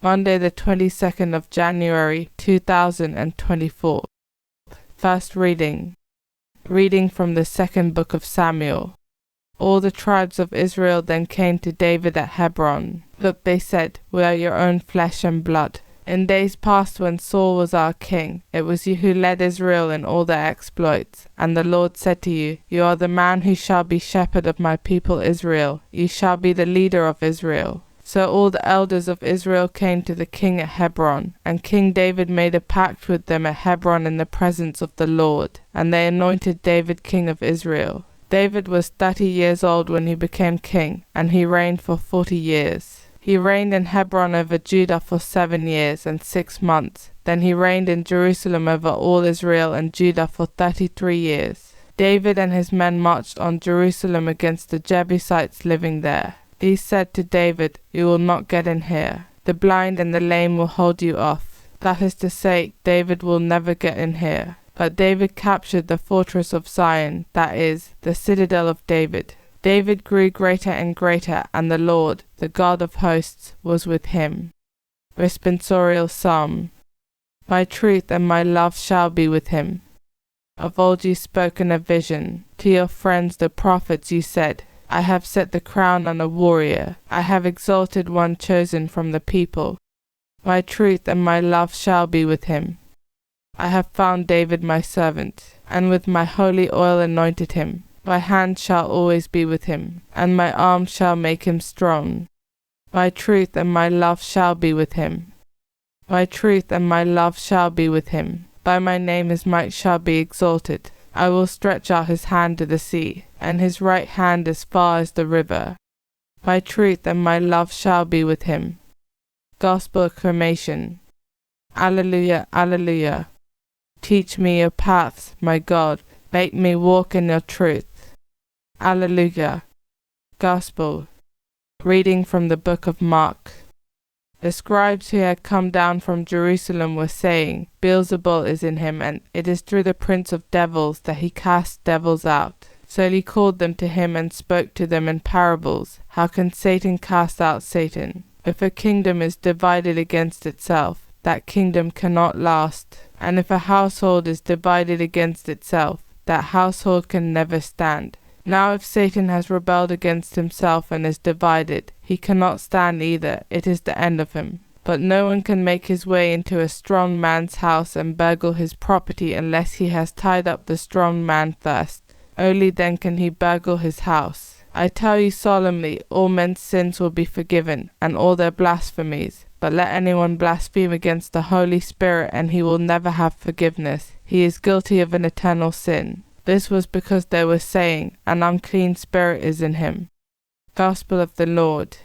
Monday the 22nd of January 2024. First reading. Reading from the second book of Samuel. All the tribes of Israel then came to David at Hebron. Look, they said, we are your own flesh and blood. In days past when Saul was our king, it was you who led Israel in all their exploits. And the Lord said to you, you are the man who shall be shepherd of my people Israel. You shall be the leader of Israel. So all the elders of Israel came to the king at Hebron, and King David made a pact with them at Hebron in the presence of the Lord, and they anointed David king of Israel. David was 30 years old when he became king, and he reigned for 40 years. He reigned in Hebron over Judah for 7 years and 6 months. Then he reigned in Jerusalem over all Israel and Judah for 33 years. David and his men marched on Jerusalem against the Jebusites living there. These said to David, you will not get in here. The blind and the lame will hold you off. That is to say, David will never get in here. But David captured the fortress of Zion, that is, the citadel of David. David grew greater and greater, and the Lord, the God of hosts, was with him. Responsorial Psalm. My truth and my love shall be with him. Of old you spoke in a vision. To your friends the prophets you said, I have set the crown on a warrior. I have exalted one chosen from the people. My truth and my love shall be with him. I have found David my servant, and with my holy oil anointed him. My hand shall always be with him, and my arm shall make him strong. My truth and my love shall be with him. My truth and my love shall be with him. By my name his might shall be exalted. I will stretch out his hand to the sea, and his right hand as far as the river. My truth and my love shall be with him. Gospel acclamation. Alleluia, alleluia. Teach me your paths, my God. Make me walk in your truth. Alleluia. Gospel. Reading from the book of Mark. The scribes who had come down from Jerusalem were saying, Beelzebul is in him, and it is through the prince of devils that he casts devils out. So he called them to him and spoke to them in parables. How can Satan cast out Satan? If a kingdom is divided against itself, that kingdom cannot last. And if a household is divided against itself, that household can never stand. Now if Satan has rebelled against himself and is divided, he cannot stand either, it is the end of him. But no one can make his way into a strong man's house and burgle his property unless he has tied up the strong man first. Only then can he burgle his house. I tell you solemnly, all men's sins will be forgiven, and all their blasphemies. But let anyone blaspheme against the Holy Spirit, and he will never have forgiveness. He is guilty of an eternal sin. This was because they were saying, an unclean spirit is in him. Gospel of the Lord.